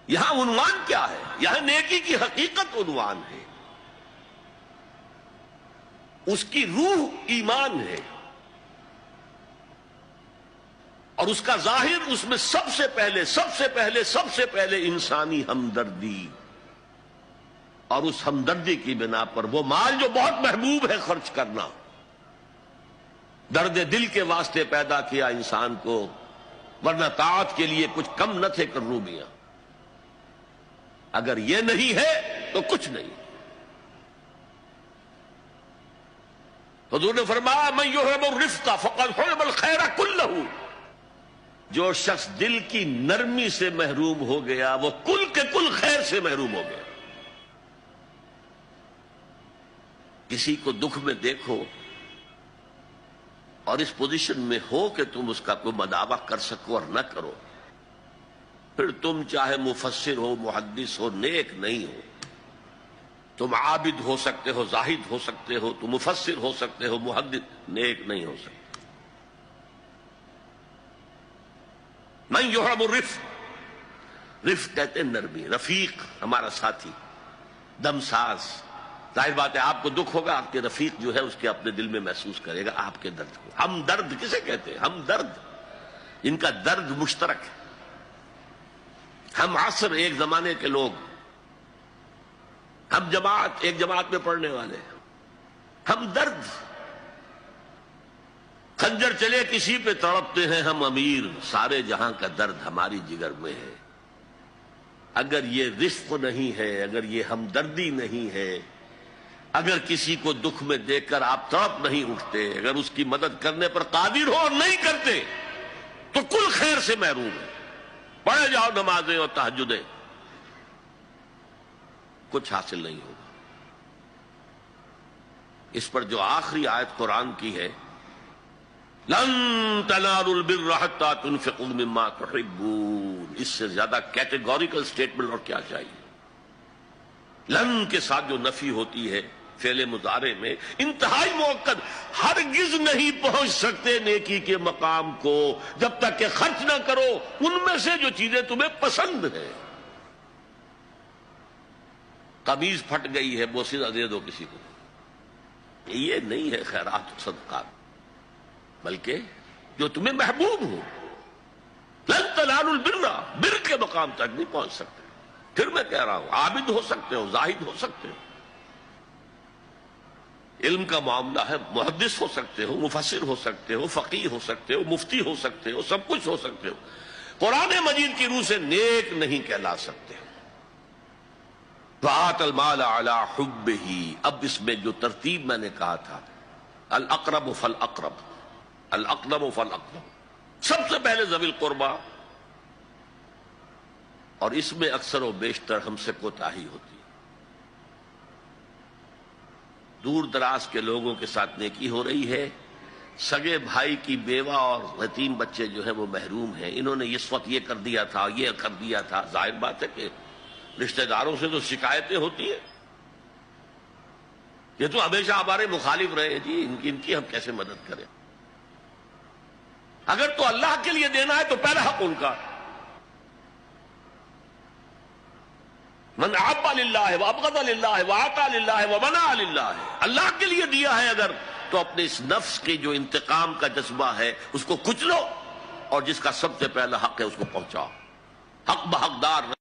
یہاں عنوان کیا ہے؟ یہاں نیکی کی حقیقت عنوان ہے، اس کی روح ایمان ہے، اور اس کا ظاہر اس میں سب سے پہلے انسانی ہمدردی، اور اس ہمدردی کی بنا پر وہ مال جو بہت محبوب ہے خرچ کرنا، درد دل کے واسطے پیدا کیا انسان کو، ورنہ طاعت کے لیے کچھ کم نہ تھے کروبیاں۔ اگر یہ نہیں ہے تو کچھ نہیں۔ حضور نے فرمایا من یحرم الرفق فقد حرم الخیر کلہ، جو شخص دل کی نرمی سے محروم ہو گیا وہ کل کے کل خیر سے محروم ہو گیا۔ کسی کو دکھ میں دیکھو اور اس پوزیشن میں ہو کہ تم اس کا کوئی مداوع کر سکو اور نہ کرو، پھر تم چاہے مفسر ہو، محدث ہو، نیک نہیں ہو۔ تم عابد ہو سکتے ہو، زاہد ہو سکتے ہو، تم مفسر ہو سکتے ہو، محدث، نیک نہیں ہو سکتے۔ من یحرم الرفق، رفق کہتے ہیں نرمی، رفیق ہمارا ساتھی، دمساز۔ ظاہر بات ہے آپ کو دکھ ہوگا، آپ کے رفیق جو ہے اس کے اپنے دل میں محسوس کرے گا آپ کے درد کو۔ ہم درد کسے کہتے ہیں؟ ہم درد، ان کا درد مشترک ہے۔ ہم عصر، ایک زمانے کے لوگ، ہم جماعت، ایک جماعت میں پڑھنے والے، ہم درد۔ خنجر چلے کسی پہ تڑپتے ہیں ہم امیر، سارے جہاں کا درد ہماری جگر میں ہے۔ اگر یہ رفق نہیں ہے، اگر یہ ہمدردی نہیں ہے، اگر کسی کو دکھ میں دیکھ کر آپ تڑپ نہیں اٹھتے، اگر اس کی مدد کرنے پر قادر ہو اور نہیں کرتے، تو کل خیر سے محروم ہے۔ پڑھے جاؤ نمازیں اور تہجدیں، کچھ حاصل نہیں ہوگا۔ اس پر جو آخری آیت قرآن کی ہے، لن تنالوا البر حتى تنفقوا مما تحبون، اس سے زیادہ کیٹیگوریکل سٹیٹمنٹ اور کیا چاہیے؟ لن کے ساتھ جو نفی ہوتی ہے فعل مضارع میں، انتہائی مؤکد، ہرگز نہیں پہنچ سکتے نیکی کے مقام کو جب تک کہ خرچ نہ کرو ان میں سے جو چیزیں تمہیں پسند ہیں۔ قمیض پھٹ گئی ہے، بوسیدہ دے دو کسی کو، یہ نہیں ہے خیرات و صدقات، بلکہ جو تمہیں محبوب ہو۔ لن تنالوا البر، بر کے مقام تک نہیں پہنچ سکتے۔ پھر میں کہہ رہا ہوں، عابد ہو سکتے ہو، زاہد ہو سکتے ہو، علم کا معاملہ ہے، محدث ہو سکتے ہو، مفسر ہو سکتے ہو، فقیہ ہو سکتے ہو، مفتی ہو سکتے ہو، سب کچھ ہو سکتے ہو، قرآن مجید کی روح سے نیک نہیں کہلا سکتے۔ وآت المال علی حبہ، اب اس میں جو ترتیب میں نے کہا تھا، الاقرب فالاقرب، الاقدم فالاقدم، سب سے پہلے ذوی القربیٰ، اور اس میں اکثر و بیشتر ہم سے کوتاہی ہوتی ہے۔ دور دراز کے لوگوں کے ساتھ نیکی ہو رہی ہے، سگے بھائی کی بیوہ اور یتیم بچے جو ہیں وہ محروم ہیں، انہوں نے اس وقت یہ کر دیا تھا، یہ کر دیا تھا۔ ظاہر بات ہے کہ رشتہ داروں سے تو شکایتیں ہوتی ہیں، یہ تو ہمیشہ ہمارے مخالف رہے ہیں جی، ان کی ہم کیسے مدد کریں؟ اگر تو اللہ کے لیے دینا ہے تو پہلا حق ان کا۔ من احب للہ وابغض للہ واعطى للہ ومنع للہ، اللہ کے لیے دیا ہے اگر، تو اپنے اس نفس کے جو انتقام کا جذبہ ہے اس کو کچلو، اور جس کا سب سے پہلا حق ہے اس کو پہنچاؤ، حق بحقدار